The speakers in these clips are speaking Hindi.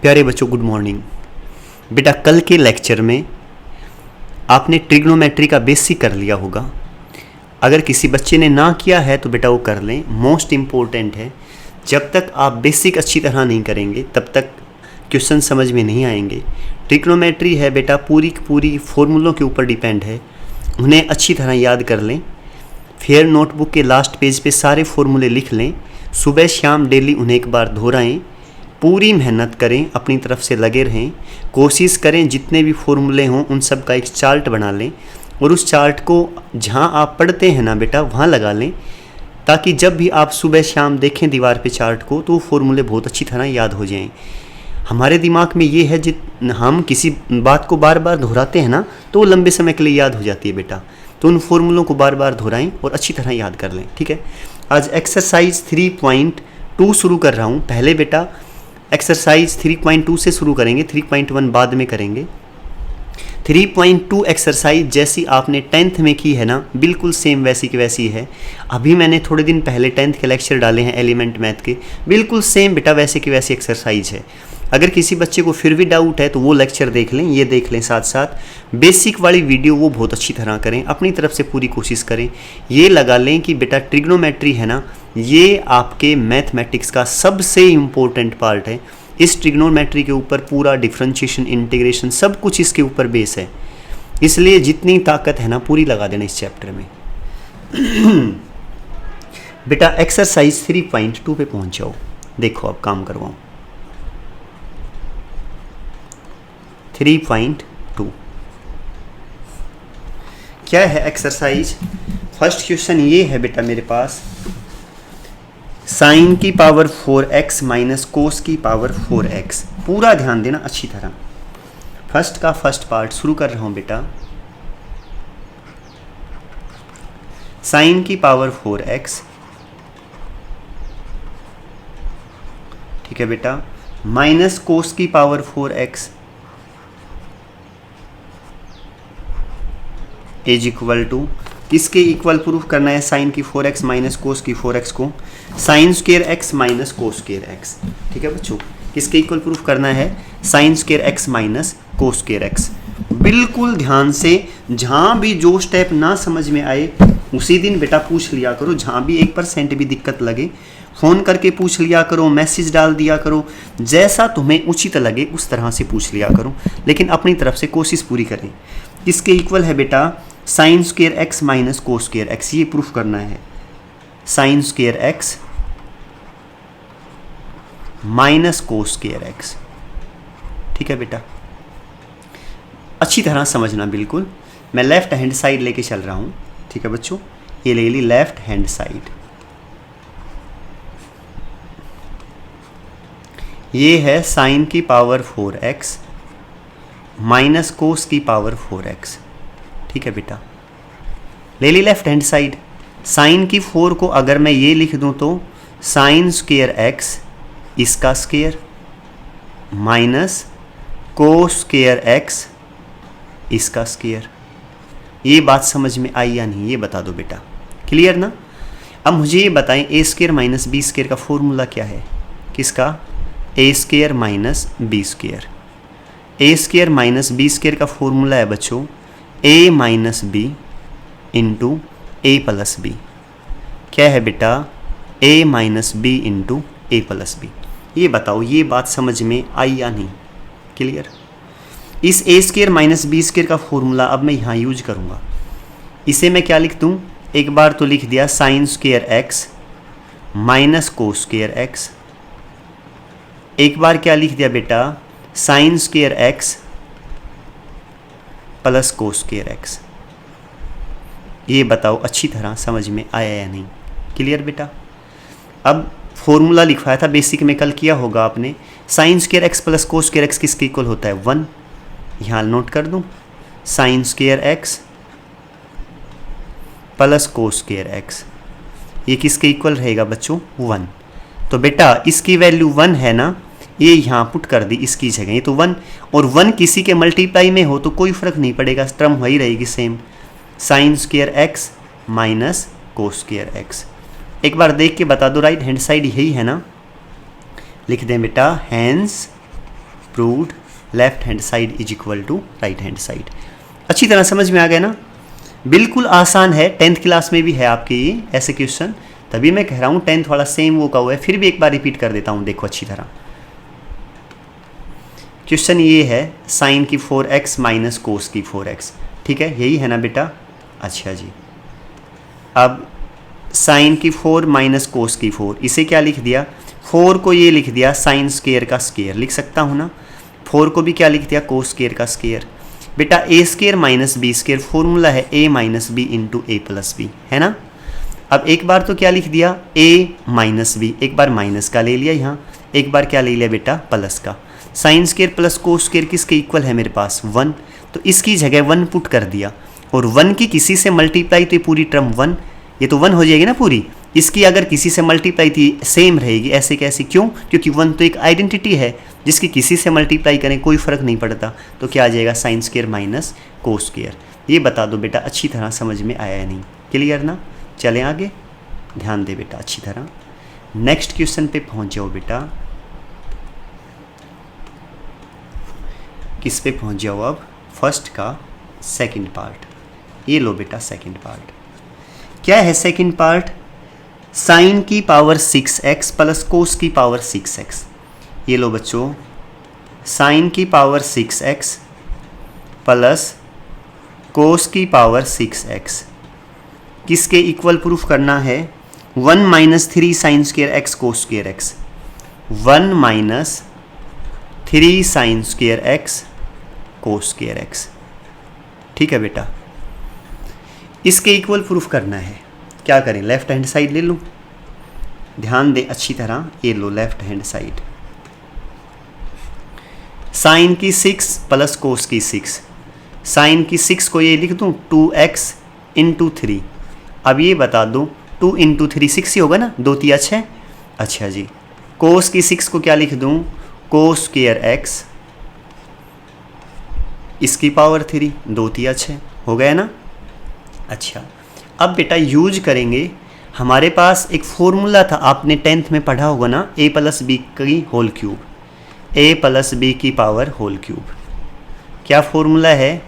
प्यारे बच्चों, गुड मॉर्निंग। बेटा, कल के लेक्चर में आपने ट्रिग्नोमेट्री का बेसिक कर लिया होगा। अगर किसी बच्चे ने ना किया है तो बेटा वो कर लें, मोस्ट इम्पोर्टेंट है। जब तक आप बेसिक अच्छी तरह नहीं करेंगे तब तक क्वेश्चन समझ में नहीं आएंगे। ट्रिग्नोमेट्री है बेटा, पूरी की पूरी फॉर्मूलों के ऊपर डिपेंड है, उन्हें अच्छी तरह याद कर लें। फिर नोटबुक के लास्ट पेज पे सारे फॉर्मूले लिख लें, सुबह शाम डेली उन्हें एक बार दोहराएं, पूरी मेहनत करें, अपनी तरफ से लगे रहें, कोशिश करें जितने भी फॉर्मूले हों उन सब का एक चार्ट बना लें और उस चार्ट को जहां आप पढ़ते हैं ना बेटा वहां लगा लें, ताकि जब भी आप सुबह शाम देखें दीवार पे चार्ट को तो फॉर्मूले बहुत अच्छी तरह याद हो जाएं। हमारे दिमाग में ये है हम किसी बात को बार बार दोहराते हैं ना तो वो लंबे समय के लिए याद हो जाती है बेटा, तो उन फॉर्मूलों को बार बार दोहराएं और अच्छी तरह याद कर लें। ठीक है, आज एक्सरसाइज 3.2 शुरू कर रहा हूँ। पहले बेटा एक्सरसाइज 3.2 से शुरू करेंगे, 3.1 बाद में करेंगे। 3.2 एक्सरसाइज जैसी आपने 10th में की है ना, बिल्कुल सेम वैसी की वैसी है। अभी मैंने थोड़े दिन पहले 10th के लेक्चर डाले हैं एलिमेंट मैथ के, बिल्कुल सेम बेटा वैसे की वैसी एक्सरसाइज है। अगर किसी बच्चे को फिर भी डाउट है तो वो लेक्चर देख लें, ये देख लें साथ साथ। बेसिक वाली वीडियो वो बहुत अच्छी तरह करें, अपनी तरफ से पूरी कोशिश करें। ये लगा लें कि बेटा ट्रिग्नोमेट्री है ना, ये आपके मैथमेटिक्स का सबसे इम्पोर्टेंट पार्ट है। इस ट्रिग्नोमेट्री के ऊपर पूरा डिफरेंशिएशन, इंटीग्रेशन सब कुछ इसके ऊपर बेस है, इसलिए जितनी ताकत है ना पूरी लगा देना इस चैप्टर में। बेटा एक्सरसाइज 3.2 पे पहुंच जाओ, देखो अब काम करवाऊं। 3.2 क्या है एक्सरसाइज? फर्स्ट क्वेश्चन ये है बेटा मेरे पास, साइन की पावर 4x माइनस कोस की पावर 4x। पूरा ध्यान देना अच्छी तरह। फर्स्ट का फर्स्ट पार्ट शुरू कर रहा हूं बेटा। साइन की पावर 4x, ठीक है बेटा, माइनस कोस की power 4x is equal to, किसके इक्वल प्रूफ करना है? साइन की 4x माइनस कोस की 4x को sine square x minus cos square x। ठीक है बच्चों, किसके इक्वल प्रूफ करना है? Sine square x minus cos square x। बिल्कुल ध्यान से, जहां भी जो स्टेप ना समझ में आए उसी दिन बेटा पूछ लिया करो। जहां भी 1% भी दिक्कत लगे फ़ोन करके पूछ लिया करो, मैसेज डाल दिया करो, जैसा तुम्हें उचित लगे उस तरह से पूछ लिया करो, लेकिन अपनी तरफ से कोशिश पूरी करें। किसके इक्वल है बेटा? Sine square x minus cos square x, ये प्रूफ करना है। Sine square x minus cos square x. ठीक है बेटा, अच्छी तरह समझना बिल्कुल। मैं लेफ्ट हैंड साइड लेके चल रहा हूं, ठीक है बच्चों, ये ले ली लेफ्ट हैंड साइड। ये है साइन की पावर 4x माइनस कोस की पावर 4x। ठीक है बेटा, ले ली लेफ्ट हैंड साइड। साइन की 4 को अगर मैं ये लिख दूं तो साइन स्क्वायर x इसका square minus cos square x इसका स्क्वायर। ये बात समझ में आई या नहीं, ये बता दो बेटा, क्लियर ना? अब मुझे ये बताएं, ए स्क्वायर माइनस बी स्क्वायर का फॉर्मूला क्या है? किसका? ए स्क्वायर माइनस बी स्क्वायर। ए स्क्वायर माइनस बी स्क्वायर का फॉर्मूला है बच्चों ए minus b into a plus B. क्या है बेटा? ए minus b into a plus B. ये बताओ, ये बात समझ में आई या नहीं? क्लियर? इस ए स्क्वायर माइनस बी स्क्वायर का फॉर्मूला अब मैं यहाँ यूज करूँगा। इसे मैं क्या लिख दूँ? एक बार तो लिख दिया sign square x minus cos square x. एक बार क्या लिख दिया बेटा? Sine square x plus cos square x. ये बताओ अच्छी तरह समझ में आया या नहीं? क्लियर बेटा? अब फॉर्मूला लिखवाया था बेसिक में, कल किया होगा आपने। Sign square x plus cos square x किसके इक्वल होता है? 1। यहाँ नोट कर दूँ, sign square x plus cos square x, ये किसके इक्वल रहेगा बच्चों? 1। तो बेटा इसकी वैल्यू 1 है ना, ये यहाँ पुट कर दी इसकी जगह, ये तो 1 और 1 किसी के मल्टीप्लाई में हो तो कोई फर्क नहीं पड़ेगा, टर्म वही रहेगी same. Sign square x minus cos square x. एक बार देख के बता दो, राइट हैंड साइड यही है ना? लिख दें बेटा, hence proved left hand side is equal to right hand side. अच्छी तरह समझ में आ गया ना? बिल्कुल आसान है, 10th क्लास में भी है आपके ये ऐसे क्वेश्चन, तभी मैं कह रहा हूँ 10th वाला सेम वो का हुआ है। फिर भी एक बार रिपीट कर देता हूँ, देखो अच्छी तरह। क्वेश्चन ये है साइन की 4x माइनस कोस की 4x, ठीक है, यही है ना बेटा? अच्छा जी, अब साइन की 4 माइनस कोस की 4, इसे क्या लिख दिया? 4 को ये लिख दिया साइन स्केयर का स्केयर, लिख सकता हूँ ना? 4 को भी क्या लिख दिया? कोस स्केयर का स्केयर। बेटा a square minus b square, formula है a minus b into a plus b, है ना? अब एक बार तो क्या लिख दिया? ए माइनस बी, एक बार माइनस का ले लिया यहाँ, एक बार क्या ले लिया बेटा? प्लस का। Sine square plus cos square किसके इक्वल है मेरे पास? 1, तो इसकी जगह 1 पुट कर दिया, और 1 की किसी से मल्टीप्लाई तो ये पूरी टर्म 1, ये तो 1 हो जाएगी ना पूरी। इसकी अगर किसी से मल्टीप्लाई थी सेम रहेगी, ऐसे कैसे? क्यों? क्योंकि 1 तो एक आइडेंटिटी है, जिसकी किसी से मल्टीप्लाई करें कोई फ़र्क नहीं पड़ता। तो क्या आ जाएगा? Sine square minus cos square. ये बता दो बेटा अच्छी तरह समझ में आया या नहीं? क्लियर ना? चलें आगे, ध्यान दे बेटा अच्छी तरह। नेक्स्ट क्वेश्चन पे पहुंच जाओ बेटा। किस पे पहुंच जाओ अब? फर्स्ट का सेकंड पार्ट। ये लो बेटा सेकंड पार्ट। क्या है सेकंड पार्ट? साइन की पावर 6x प्लस कोस की पावर 6x। ये लो बच्चों, साइन की पावर 6x प्लस कोस की पावर 6x किसके इक्वल प्रूफ करना है? 1 minus 3 sine square x cos square x, 1 minus 3 sine square x cos square x, ठीक है बेटा? इसके इक्वल प्रूफ करना है। क्या करें? लेफ्ट हैंड साइड ले लूँ, ध्यान दें अच्छी तरह। ये लो लेफ्ट हैंड साइड, साइन की 6 प्लस कोस की 6, साइन की 6 को ये लिख दूँ 2x इंटू 3। अब ये बता दो 2 इंटू 3 6 ही होगा ना, 2 तिया 6। अच्छा जी, कोस की 6 को क्या लिख दूँ? कोस स्क्वेयर एक्स, इसकी पावर 3, 2 तिया 6 हो गया ना? अच्छा, अब बेटा यूज करेंगे, हमारे पास एक फॉर्मूला था, आपने 10th में पढ़ा होगा ना, a प्लस बी की whole cube, a plus B की पावर होल क्यूब। क्या फॉर्मूला है?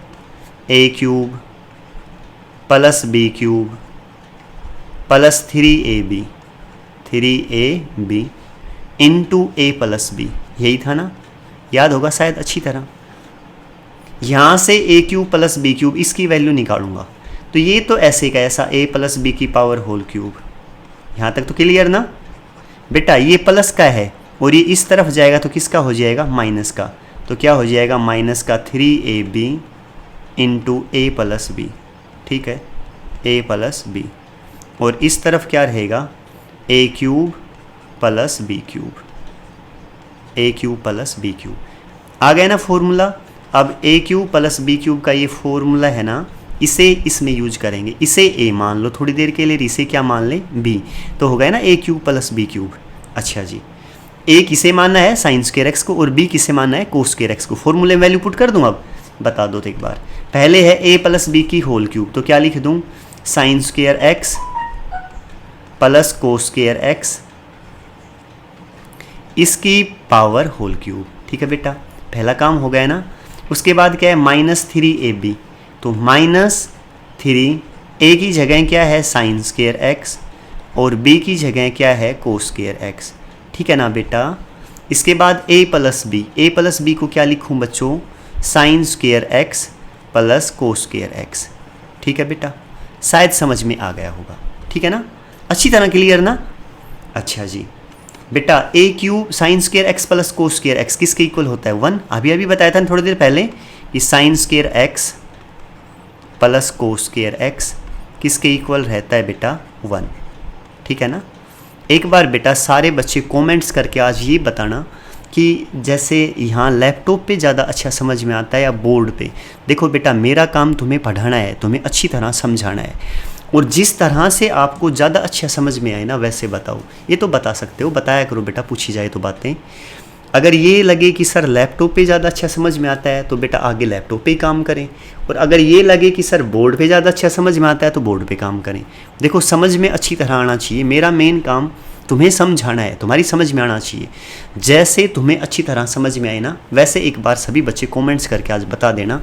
a cube plus B cube plus 3ab into a plus B, यही था ना? याद होगा शायद अच्छी तरह। यहाँ से a cube plus B cube, इसकी वैल्यू निकालूंगा, तो ये तो ऐसे का ऐसा a प्लस बी की पावर होल क्यूब। यहाँ तक तो क्लियर ना बेटा? ये प्लस का है और ये इस तरफ जाएगा तो किसका हो जाएगा? माइनस का। तो क्या हो जाएगा? माइनस का 3ab into a plus B, ठीक है, a प्लस बी, और इस तरफ क्या रहेगा? a cube plus B cube, a cube plus B cube. आ गया ना फॉर्मूला? अब a cube plus B cube का ये फॉर्मूला है ना, इसे इसमें यूज करेंगे। इसे a मान लो थोड़ी देर के लिए, इसे क्या मान लें? b, तो हो गया ना a cube plus B cube. अच्छा जी, a किसे मानना है? साइन स्क्वायर एक्स को, और b किसे मानना है? कोस स्क्वायर एक्स को। फॉर्मूले में वैल्यू पुट कर दूँ? अब बता दो तो एक बार। पहले है a प्लस बी की होल क्यूब, तो क्या लिख दूँ? Sign square x plus cos square x, इसकी पावर होल क्यूब, ठीक है बेटा? पहला काम हो गया ना। उसके बाद क्या है? माइनस 3ab, तो माइनस 3, a की जगह क्या है? साइन स्क्वायर एक्स, और b की जगह क्या है? कोस स्क्वायर एक्स, ठीक है ना बेटा? इसके बाद a प्लस बी को क्या लिखूं बच्चों? Sign square x plus cos square x, ठीक है बेटा? शायद समझ में आ गया होगा, ठीक है ना? अच्छी तरह क्लियर ना? अच्छा जी बेटा, a cube sign square x plus cos square x किसके इक्वल होता है? 1। अभी बताया था थोड़ी देर पहले कि sign square x plus cos square x किसके इक्वल रहता है बेटा? 1, ठीक है ना? एक बार बेटा सारे बच्चे कमेंट्स करके आज ये बताना कि जैसे यहाँ लैपटॉप पे ज़्यादा अच्छा समझ में आता है या बोर्ड पे। देखो बेटा, मेरा काम तुम्हें पढ़ाना है, तुम्हें अच्छी तरह समझाना है, और जिस तरह से आपको ज़्यादा अच्छा समझ में आए ना वैसे बताओ। ये तो बता सकते हो, बताया करो बेटा, पूछी जाए तो बातें। अगर ये लगे कि सर लैपटॉप पे ज़्यादा अच्छा समझ में आता है तो बेटा आगे लैपटॉप पे ही काम करें, और अगर ये लगे कि सर बोर्ड पे ज़्यादा अच्छा समझ में आता है तो बोर्ड पे काम करें। देखो समझ में अच्छी तरह आना चाहिए। मेरा मेन काम तुम्हें समझाना है, तुम्हारी समझ में आना चाहिए। जैसे तुम्हें अच्छी तरह समझ में आए ना, वैसे एक बार सभी बच्चे कमेंट्स करके आज बता देना।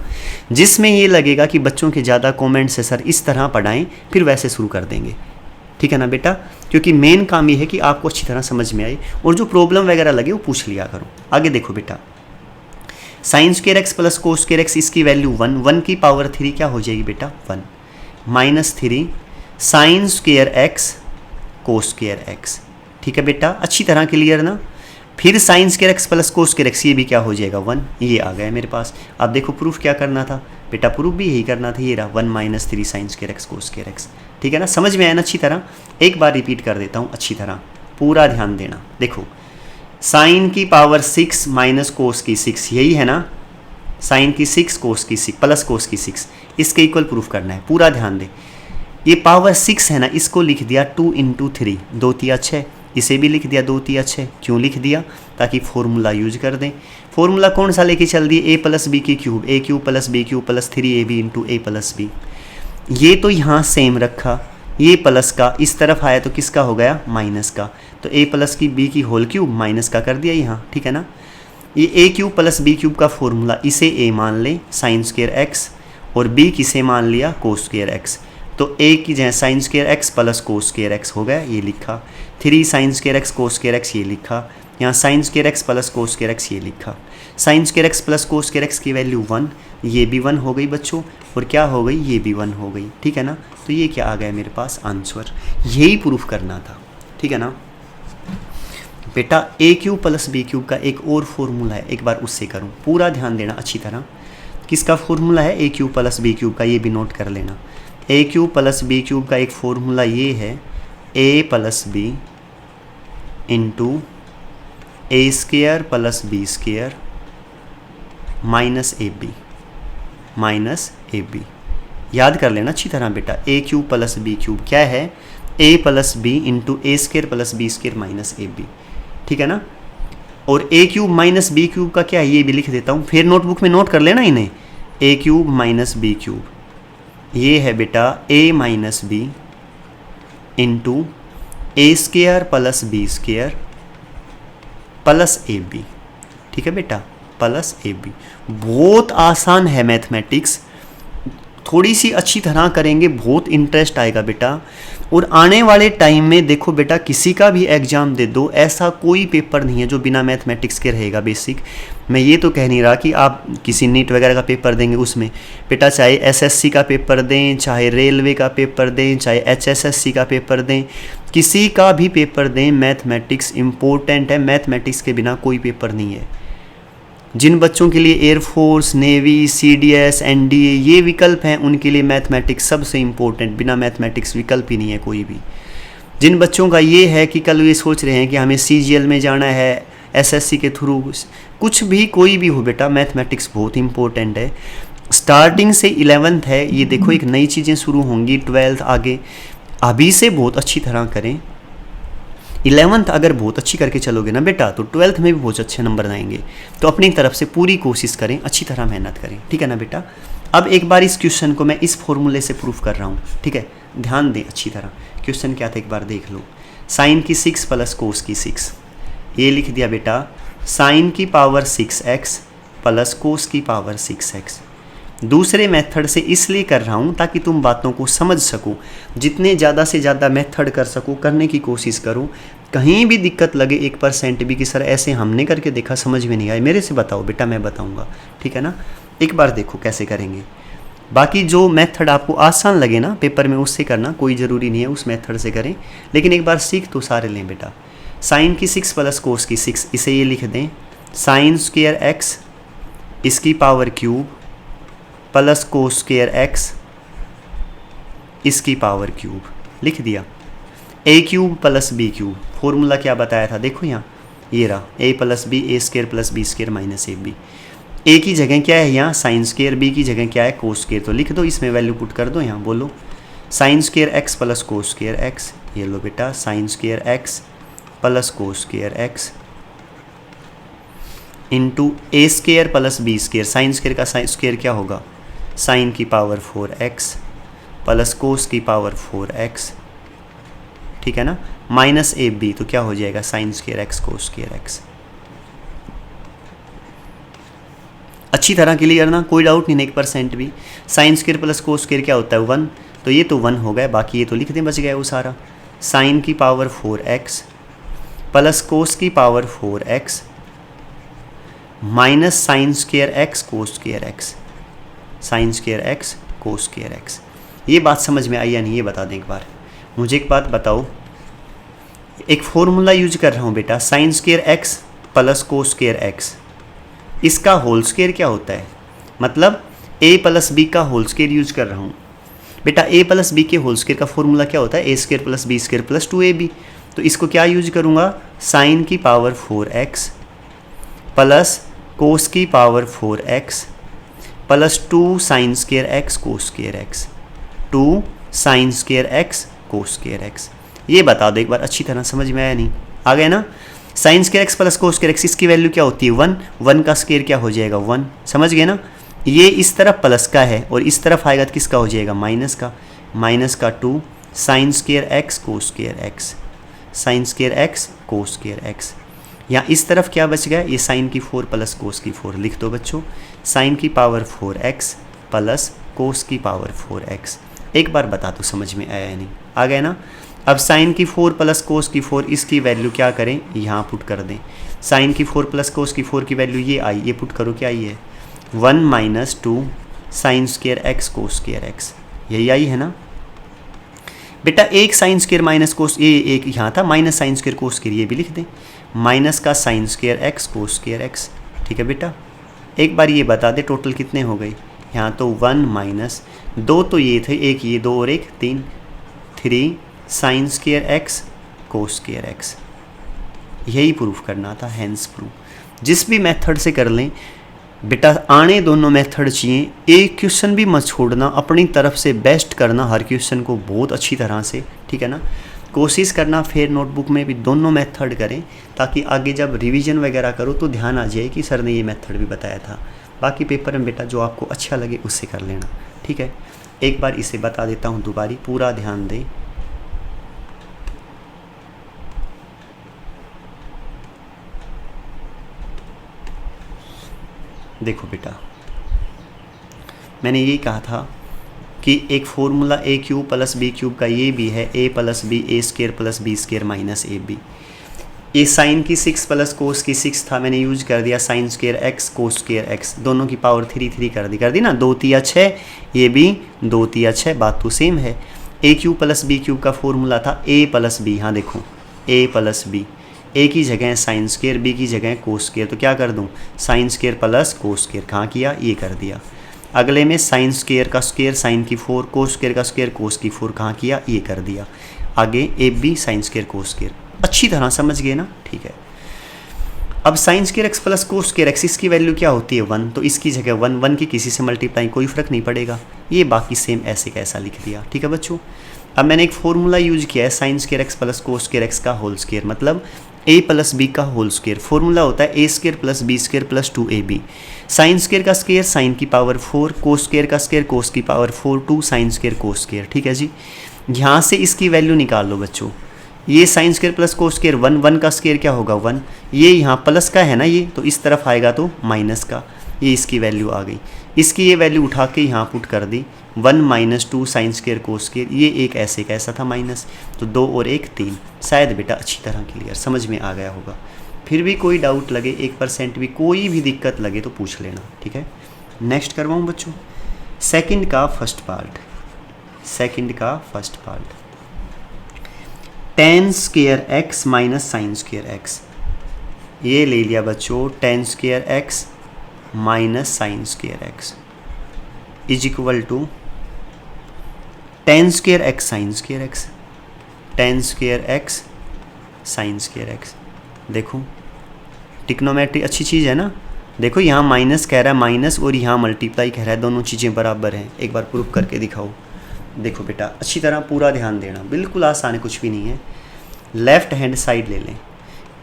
जिसमें ये लगेगा कि बच्चों के ज़्यादा कमेंट्स है सर इस तरह पढ़ाएं, फिर वैसे शुरू कर देंगे, ठीक है ना बेटा। क्योंकि मेन काम ये है कि आपको अच्छी तरह समझ में आए, और जो प्रॉब्लम वगैरह लगे वो पूछ लिया करो। आगे देखो बेटा, sine square x plus cos square x, इसकी वैल्यू 1 की पावर 3 क्या हो जाएगी बेटा 1 -3 साइन स्क्वायर एक्स कोस स्क्वायर एक्स, ठीक है बेटा, अच्छी तरह क्लियर ना। फिर sign square x plus cos square x, ये भी क्या हो जाएगा 1, ये आ गया मेरे पास। अब देखो प्रूफ क्या करना था बेटा, प्रूफ भी यही करना था, ये रहा 1 - 3 साइन स्क्वायर एक्स कोस स्क्वायर एक्स, ठीक है ना। समझ में आया ना अच्छी तरह। एक बार रिपीट कर देता हूँ अच्छी तरह, पूरा ध्यान देना। देखो साइन की पावर 6 माइनस कोस की 6, यही है ना, साइन की 6 कोस की 6 प्लस कोस की 6, इसके इक्वल प्रूफ करना है, पूरा ध्यान दे। ये पावर 6 है ना, इसको लिख दिया 2 × 3, 2 × 6, इसे भी लिख दिया 2 × 6। क्यों लिख दिया, ताकि फॉर्मूला यूज कर दें। फॉर्मूला कौन सा लेके चल दिए, a + b की cube, a³ + b³ + 3ab × a + b। ये तो यहाँ सेम रखा, ये प्लस का इस तरफ आया तो किसका हो गया माइनस का, तो a + की b की होल क्यूब माइनस का कर दिया यहाँ, ठीक है ना। ये a³ + b³ का फॉर्मूला, इसे a मान लें साइन स्क्वायर एक्स, और b किसे मान लिया कोस स्क्वायर एक्स, तो a की जगह sign square x plus cos square x हो गया, ये लिखा। 3 साइन स्क्वायर एक्स कोस स्क्वायर एक्स, ये लिखा। यहाँ sign square x plus cos square x, ये लिखा। Sign square x plus cos square x की वैल्यू 1, ये भी 1 हो गई बच्चों, और क्या हो गई, ये भी 1 हो गई, ठीक है ना। तो ये क्या आ गया मेरे पास आंसर, यही प्रूफ करना था, ठीक है ना बेटा। a³ + b³ का एक और फॉर्मूला है, एक बार उससे करूँ, पूरा ध्यान देना अच्छी तरह। किसका फॉर्मूला है, a³ + b³ का, ये भी नोट कर लेना। a³ + b³ का एक फॉर्मूला ये है, a + b × a² + b² - ab याद कर लेना अच्छी तरह बेटा। a³ + b³ क्या है, a + b × a² + b² - ab, ठीक है ना। और a³ - b³ का क्या है, ये भी लिख देता हूँ, फिर नोटबुक में नोट कर लेना इन्हें। a³ - b³ ये है बेटा a - b × a² + b² + ab, ठीक है बेटा, +ab। बहुत आसान है मैथमेटिक्स, थोड़ी सी अच्छी तरह करेंगे बहुत इंटरेस्ट आएगा बेटा। और आने वाले टाइम में देखो बेटा, किसी का भी एग्जाम दे दो, ऐसा कोई पेपर नहीं है जो बिना मैथमेटिक्स के रहेगा बेसिक। मैं ये तो कह नहीं रहा कि आप किसी नीट वगैरह का पेपर देंगे उसमें बेटा, चाहे एसएससी का पेपर दें, चाहे रेलवे का पेपर दें, चाहे एचएसएससी का पेपर दें, किसी का भी पेपर दें, मैथमेटिक्स इम्पोर्टेंट है। मैथमेटिक्स के बिना कोई पेपर नहीं है। जिन बच्चों के लिए एयरफोर्स, नेवी, सीडीएस, एनडीए ये विकल्प हैं, उनके लिए मैथमेटिक्स सबसे इम्पोर्टेंट, बिना मैथमेटिक्स विकल्प ही नहीं है कोई भी। जिन बच्चों का ये है कि कल ये सोच रहे हैं कि हमें सीजीएल में जाना है, एसएससी के थ्रू, कुछ भी कोई भी हो बेटा, मैथमेटिक्स बहुत इंपॉर्टेंट है। स्टार्टिंग से 11th है, ये देखो एक नई चीज़ें शुरू होंगी, 12th आगे, अभी से बहुत अच्छी तरह करें। 11th अगर बहुत अच्छी करके चलोगे ना बेटा, तो 12th में भी बहुत अच्छे नंबर आएंगे। तो अपनी तरफ से पूरी कोशिश करें, अच्छी तरह मेहनत करें, ठीक है ना बेटा। अब एक बार इस क्वेश्चन को मैं इस फॉर्मूले से प्रूफ कर रहा हूँ, ठीक है, ध्यान दें अच्छी तरह। क्वेश्चन क्या था एक बार देख लो। साइन की 6 + कोस की 6, ये लिख दिया बेटा, साइन की पावर 6x + कोस की पावर 6x। दूसरे मेथड से इसलिए कर रहा हूँ ताकि तुम बातों को समझ सको, जितने ज़्यादा से ज़्यादा मेथड कर सको करने की कोशिश करो। कहीं भी दिक्कत लगे 1% भी कि सर ऐसे हमने करके देखा समझ में नहीं आया, मेरे से बताओ बेटा, मैं बताऊँगा, ठीक है ना। एक बार देखो कैसे करेंगे। बाकी जो मेथड आपको आसान लगे ना पेपर में उससे करना, कोई ज़रूरी नहीं है उस मेथड से करें, लेकिन एक बार सीख तो सारे लें बेटा। साइन की 6 + कोस की 6, इसे ये लिख दें, साइन स्क्वायर x इसकी power cube + cos square x इसकी पावर क्यूब, लिख दिया। a³ + b³, फॉर्मूला क्या बताया था देखो यहाँ, ये रहा, a + b a² + b² - ab। a की जगह क्या है यहाँ साइन स्क्वायर, b की जगह क्या है कोस स्क्वायर, तो लिख दो, इसमें वैल्यू पुट कर दो। यहाँ बोलो sine square x + cos square x, ये लो बेटा, sine square x + cos square x × a² + b²। Sign square का साइन स्क्वायर क्या होगा, साइन की पावर 4x + कोस की पावर 4x, ठीक है ना, माइनस ए बी, तो क्या हो जाएगा साइन स्क्वायर एक्स कोस स्क्वायर एक्स। अच्छी तरह क्लियर ना, कोई डाउट नहीं, 1% भी। Sign square plus cos square क्या होता है 1, तो ये तो 1 हो गया, बाकी ये तो लिख दें, बच गया वो सारा। साइन की पावर 4x प्लस कोस की power 4x minus sine square x कोस square x, sine square x कोस स्क्वायर एक्स। ये बात समझ में आई या नहीं, ये बता दें एक बार। मुझे एक बात बताओ, एक फॉर्मूला यूज कर रहा हूँ बेटा, sine square x plus cos square x, इसका होल स्क्वायर क्या होता है, मतलब a प्लस बी का होल स्क्वायर यूज कर रहा हूँ बेटा। a प्लस बी के होल स्क्वायर का फॉर्मूला क्या होता है, a square plus b square plus 2ab। तो इसको क्या यूज करूँगा, साइन की पावर 4x प्लस कोस की power 4x plus 2 sine square x कोस square x, 2 sine square x कोस स्क्वायर एक्स। ये बता दो एक बार, अच्छी तरह समझ में आया नहीं, आ गया ना। Sign square x plus cos square x, इसकी वैल्यू क्या होती है 1, 1 का स्क्वायर क्या हो जाएगा 1, समझ गए ना। ये इस तरफ प्लस का है और इस तरफ आएगा तो किसका हो जाएगा माइनस का, माइनस का 2 साइन स्क्वायर एक्स कोस square x, sine square x कोस स्क्वायर एक्स। यहाँ इस तरफ क्या बच गया, ये साइन की 4 प्लस कोस की 4, लिख दो बच्चों, साइन की पावर 4x प्लस कोस की पावर 4x। एक बार बता दो समझ में आया या नहीं, आ गया ना। अब साइन की 4 प्लस कोस की 4, इसकी वैल्यू क्या करें, यहाँ पुट कर दें। साइन की 4 प्लस कोस की 4 की वैल्यू ये आई, ये पुट करो, क्या आई है 1 माइनस 2 साइन स्क्वायर एक्स कोस स्क्वायर एक्स, यही आई है ना बेटा। एक साइन स्क्वायर माइनस कोस, ये एक यहाँ था minus sine square cos square, ये भी लिख दें, माइनस का साइन स्क्वायर एक्स कोस स्क्वायर एक्स, ठीक है बेटा। एक बार ये बता दे टोटल कितने हो गए, यहाँ तो 1 माइनस 2 तो ये थे, एक ये 2 और एक 3, 3 साइन स्क्वायर एक्स कोस स्क्वायर एक्स, यही प्रूफ करना था, हैंस प्रूफ। जिस भी मेथड से कर लें बेटा, आने दोनों मेथड चाहिए, एक क्वेश्चन भी मत छोड़ना, अपनी तरफ से बेस्ट करना हर क्वेश्चन को बहुत अच्छी तरह से, ठीक है ना। कोशिश करना फिर नोटबुक में भी दोनों मेथड करें, ताकि आगे जब रिवीजन वगैरह करो तो ध्यान आ जाए कि सर ने ये मेथड भी बताया था। बाकी पेपर में बेटा जो आपको अच्छा लगे उससे कर लेना, ठीक है। एक बार इसे बता देता हूँ दोबारा, पूरा ध्यान दें। देखो बेटा, मैंने यही कहा था कि एक formula a cube plus B cube का ये भी है, a plus b a square plus b square minus a b. ये साइन की 6 प्लस कोस की 6 था, मैंने यूज कर दिया साइन स्क्वायर एक्स कोस स्क्वायर एक्स, दोनों की पावर 3 कर दी ना, 2 तिया 6, ये भी 2 तिया 6, बात तो सेम है। ए क्यूब प्लस बी क्यूब का फॉर्मूला था ए प्लस बी, हाँ देखो ए प्लस बी, ए की जगह साइन स्क्वायर, बी की जगह कोस स्क्वायर, तो क्या कर दूँ sign square plus cos square, कहाँ किया ये कर दिया। अगले में साइन स्क्वायर का स्क्वायर साइन की 4, कोस स्क्वायर का स्क्वायर कोस की 4, कहाँ किया ये कर दिया। आगे A B sine square cos square, अच्छी तरह समझ गए ना, ठीक है। अब sine square x plus cos square x, इसकी वैल्यू क्या होती है 1, तो इसकी जगह 1, 1 की किसी से मल्टीप्लाई कोई फ़र्क नहीं पड़ेगा, ये बाकी सेम ऐसे कैसा लिख दिया, ठीक है बच्चों। अब मैंने एक फॉर्मूला यूज किया है sine square x plus cos square x का होल स्क्वायर, मतलब ए प्लस बी का होल स्क्वायर। फॉर्मूला होता है a square plus b square plus 2ab। Sine square का स्क्वायर साइन की पावर 4, कोस स्क्वायर का स्क्वायर कोस की power 4, 2 sine square cos square, ठीक है जी। यहाँ से इसकी वैल्यू निकाल लो बच्चों, ये sign square plus cos square 1, 1 का स्क्वायर क्या होगा 1, ये यहाँ प्लस का है ना ये, तो इस तरफ आएगा तो माइनस का, ये इसकी वैल्यू आ गई। इसकी ये वैल्यू उठा के यहाँ पुट कर दी, 1 minus 2 sine square cos square, ये एक ऐसे कैसा था माइनस, तो 2 और 1 3। शायद बेटा अच्छी तरह क्लियर समझ में आ गया होगा। फिर भी कोई डाउट लगे, 1% भी कोई भी दिक्कत लगे तो पूछ लेना, ठीक है। नेक्स्ट करवाऊँ बच्चों, सेकंड का फर्स्ट पार्ट, सेकंड का first part, tan square x minus sine square x, ये ले लिया बच्चों, tan square x minus sine square x is equal to tan square x sine square x, tan square x sine square x. देखो ट्रिग्नोमेट्री अच्छी चीज़ है ना, देखो यहाँ माइनस कह रहा है माइनस और यहाँ मल्टीप्लाई कह रहा है, दोनों चीज़ें बराबर हैं। एक बार प्रूफ करके दिखाओ। देखो बेटा अच्छी तरह पूरा ध्यान देना, बिल्कुल आसान है, कुछ भी नहीं है। लेफ़्ट हैंड साइड ले लें।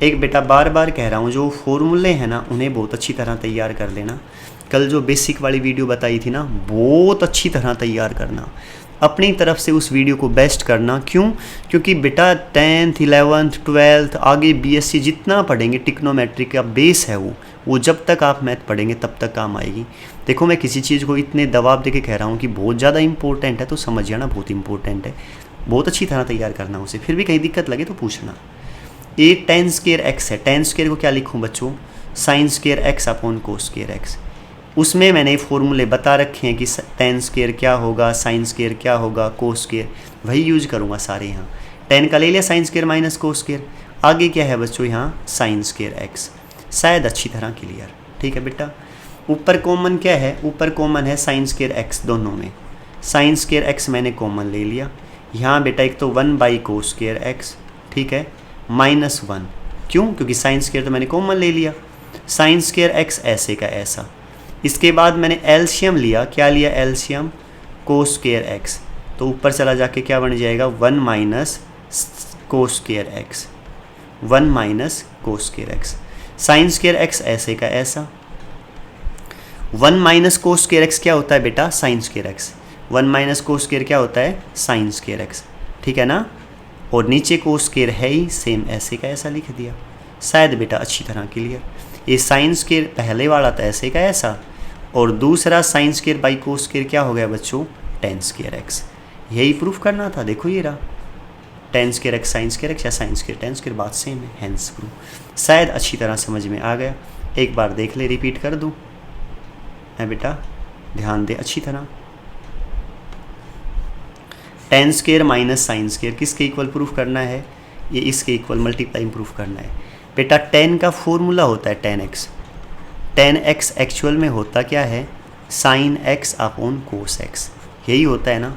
एक बेटा बार बार कह रहा हूँ, जो फॉर्मूले हैं ना उन्हें बहुत अच्छी तरह तैयार कर लेना। कल जो बेसिक वाली वीडियो बताई थी ना, बहुत अच्छी तरह तैयार करना। अपनी तरफ से उस वीडियो को बेस्ट करना। क्यों? क्योंकि बेटा 10th 11th 12th आगे बीएससी जितना पढ़ेंगे ट्रिग्नोमेट्री का बेस है वो जब तक आप मैथ पढ़ेंगे तब तक काम आएगी। देखो मैं किसी चीज़ को इतने दबाव दे के कह रहा हूँ कि बहुत ज़्यादा इंपॉर्टेंट है तो समझिए ना, बहुत इंपॉर्टेंट है, बहुत अच्छी तरह तैयार करना उसे। फिर भी कहीं दिक्कत लगे तो पूछना। ये tan स्क्वायर एक्स है, tan स्क्वायर को क्या लिखूँ बच्चों? sin square x upon cos square x. उसमें मैंने फॉर्मूले बता रखे हैं कि tan स्क्वायर क्या होगा, sin स्क्वायर क्या होगा, cos स्क्वायर, वही यूज करूँगा सारे। यहाँ tan का ले लिया sin square minus cos square, आगे क्या है बच्चों यहाँ sin स्क्वायर एक्स। शायद अच्छी तरह क्लियर, ठीक है बेटा। ऊपर कॉमन क्या है? ऊपर कॉमन है sin स्क्वायर एक्स, दोनों में sin स्क्वायर एक्स मैंने कॉमन ले लिया। यहाँ बेटा एक तो 1/cos स्क्वायर एक्स, ठीक है, -1। क्यों? क्योंकि sin स्क्वायर तो मैंने कॉमन ले लिया। sin स्क्वायर एक्स ऐसे का ऐसा। इसके बाद मैंने एलसीएम लिया, क्या लिया? एलसीएम cos स्क्वायर एक्स, तो ऊपर चला जाके क्या बन जाएगा? 1 - cos square x, 1 - cos square x. sin square x ऐसे का ऐसा। 1 - cos स्क्वायर एक्स क्या होता है बेटा? sin square x. 1 - cos square क्या होता है? sin स्क्वायर एक्स, ठीक है ना। और नीचे cos स्क्वायर है ही, सेम ऐसे का ऐसा लिख दिया। शायद बेटा अच्छी तरह क्लियर। ये sin स्क्वायर पहले वाला था ऐसे का ऐसा, और दूसरा sin square by cos square क्या हो गया बच्चों? tan square x. यही प्रूफ करना था। देखो ये रहा tan square x sin square x या sin स्क्वायर tan स्क्वायर, बात सेम है, हैंस प्रूफ। शायद अच्छी तरह समझ में आ गया। एक बार देख ले, रिपीट कर दूँ है बेटा, ध्यान दे अच्छी तरह। tan square minus sin square किसके इक्वल प्रूफ करना है? ये इसके इक्वल मल्टीप्लाई प्रूफ करना है बेटा। tan का फॉर्मूला होता है tan x। tan x actual में होता क्या है? sin x upon cos x, यही होता है ना।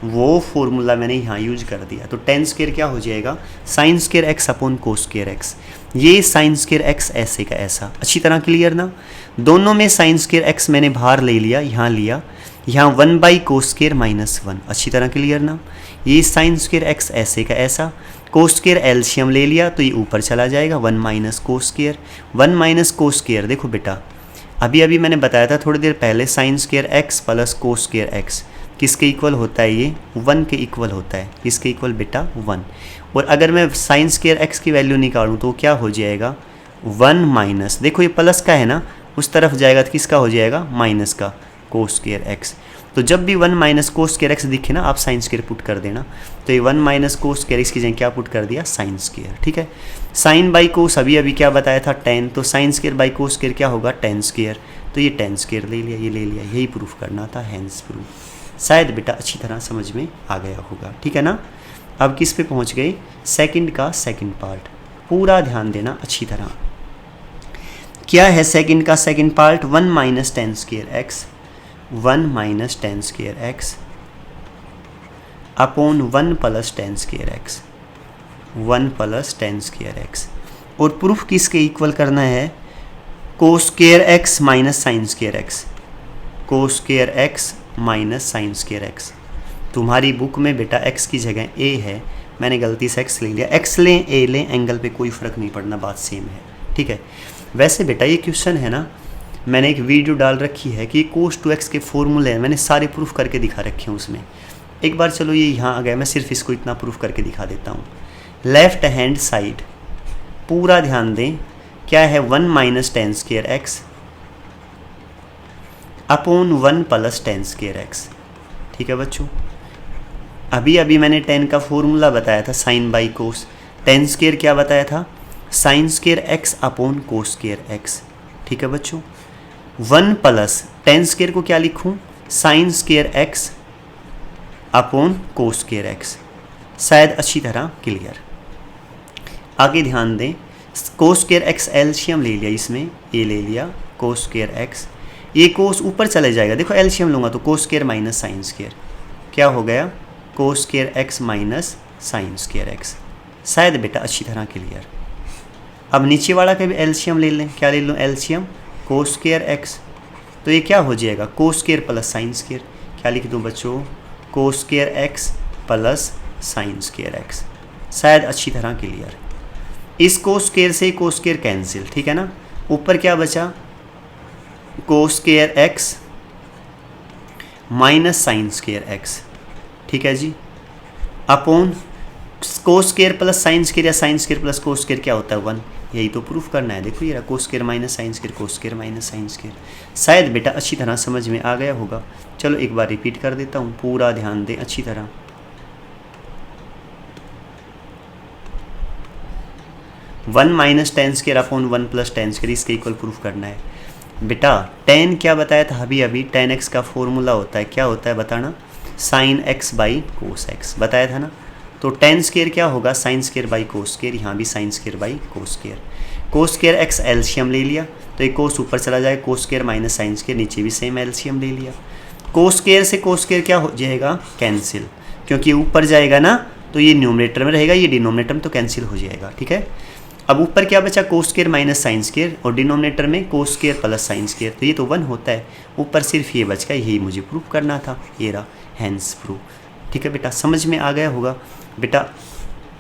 वो फॉर्मूला मैंने यहाँ यूज कर दिया, तो tan स्क्वायर क्या हो जाएगा? sin square x upon cos square x। ये sin स्क्वायर x ऐसे का ऐसा। अच्छी तरह क्लियर ना। दोनों में sin स्क्वायर x मैंने बाहर ले लिया, यहाँ लिया, यहाँ 1/cos स्क्वायर -1। अच्छी तरह क्लियर ना। ये sin स्क्वायर x ऐसे का ऐसा। cos स्क्वायर एलसीएम ले लिया तो ये ऊपर चला जाएगा, 1 - cos स्क्वायर। 1 - cos स्क्वायर देखो बेटा, अभी मैंने बताया था थोड़ी देर पहले, sin square x plus cos square x किसके इक्वल होता है? ये 1 के इक्वल होता है। किसके इक्वल बेटा? 1। और अगर मैं sin स्क्वायर x की वैल्यू निकालूँ तो क्या हो जाएगा? 1 माइनस, देखो ये प्लस का है ना, उस तरफ जाएगा तो किसका हो जाएगा? माइनस का, cos स्क्वायर x। तो जब भी 1 - cos स्क्वायर x दिखे ना, आप sin स्क्वायर पुट कर देना। तो ये 1 - cos स्क्वायर x की जगह क्या पुट कर दिया? sin स्क्वायर, ठीक है। sin बाई cos अभी क्या बताया था? tan, तो sin square by cos square क्या होगा? tan square. तो ये tan स्क्वायर ले लिया, ये ले लिया, यही प्रूफ करना था, हैंस प्रूफ। शायद बेटा अच्छी तरह समझ में आ गया होगा, ठीक है ना। अब किस पे पहुंच गए? सेकंड का सेकंड पार्ट, पूरा ध्यान देना अच्छी तरह। क्या है सेकंड का second part? 1 - tan square x, 1 - tan square x upon 1 + tan square x, 1 + tan square x. और प्रूफ किसके इक्वल करना है? cos square x minus sin square x, cos square x minus sin square x. तुम्हारी बुक में बेटा x की जगह a है, मैंने गलती से x ले लिया। x लें a लें, एंगल पे कोई फ़र्क नहीं पड़ना, बात सेम है, ठीक है। वैसे बेटा ये क्वेश्चन है ना, मैंने एक वीडियो डाल रखी है कि cos 2x के फॉर्मूले हैं, मैंने सारे प्रूफ करके दिखा रखे हैं उसमें। एक बार चलो ये यहाँ आ गया, मैं सिर्फ इसको इतना प्रूफ करके दिखा देता हूँ। लेफ्ट हैंड साइड पूरा ध्यान दें, क्या है? 1 - tan square x upon 1 + tan square x, ठीक है बच्चों। अभी मैंने tan का फॉर्मूला बताया था, sin by cos। tan square क्या बताया था? sin square x upon cos square x, ठीक है बच्चों। 1 + tan स्क्वायर को क्या लिखूं? sin square x upon cos square x। शायद अच्छी तरह क्लियर। आगे ध्यान दें, cos स्क्वायर x एलसीएम ले लिया, इसमें ये ले लिया cos स्क्वायर x, ये cos ऊपर चले जाएगा, देखो एलसीएम लूँगा तो cos square minus sin square, क्या हो गया? cos square x minus sin square x। शायद बेटा अच्छी तरह क्लियर। अब नीचे वाला का भी एलसीएम ले लें, क्या ले लूँ? एलसीएम cos स्क्वायर x, तो ये क्या हो जाएगा? cos square plus sin square. क्या लिख दूँ बच्चों? cos square x plus sin square x। शायद अच्छी तरह क्लियर। इस cos स्क्वायर से cos स्क्वायर कैंसिल, ठीक है ना। ऊपर क्या बचा? cos square x minus sin square x, ठीक है जी, upon cos square plus sine square या sine square plus cos square क्या होता है 1, यही तो प्रूफ करना है। देखो ये cos square minus sine square, cos square minus sine square. शायद बेटा अच्छी तरह समझ में आ गया होगा। चलो एक बार रिपीट कर देता हूँ, पूरा ध्यान दें अच्छी तरह। 1 minus ten square upon 1 plus ten square, इसके इक्वल प्रूफ करना है। बेटा टेन क्या बताया था अभी अभी, टेन एक्स का फॉर्मूला होता है, क्या होता है बताना, sine x by cos x, बताया था ना। तो टेन स्क्वायर क्या होगा, sine square by cos square, यहाँ भी sine square by cos square. Cos square x LCM ले लिया तो एक कोस ऊपर चला जाएगा, cos square minus sine square नीचे भी सेम एलसीएम ले लिया। कोस स्क्वायर से कोस स्क्वायर क्या हो जाएगा, कैंसिल, क्योंकि ऊपर जाएगा ना तो ये न्यूमरेटर में रहेगा, ये डिनोमिनेटर में तो कैंसिल हो जाएगा। ठीक है, अब ऊपर क्या बचा, cos square minus sine square और डिनोमिनेटर में कोस स्क्वायर प्लस साइन स्क्वायर, तो ये तो 1 होता है, ऊपर सिर्फ ये बच गया, यही मुझे प्रूफ करना था, ये रहा हैंस प्रूफ। ठीक है बेटा, समझ में आ गया होगा। बेटा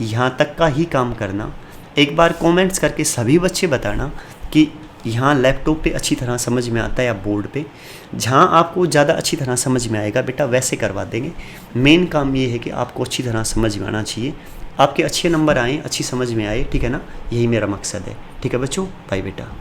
यहाँ तक का ही काम करना, एक बार कमेंट्स करके सभी बच्चे बताना कि यहाँ लैपटॉप पे अच्छी तरह समझ में आता है या बोर्ड पे, जहाँ आपको ज़्यादा अच्छी तरह समझ में आएगा बेटा वैसे करवा देंगे। मेन काम ये है कि आपको अच्छी तरह समझ में आना चाहिए, आपके अच्छे नंबर आएँ, अच्छी समझ में आए, ठीक है ना, यही मेरा मकसद है। ठीक है बच्चों, बाय बेटा।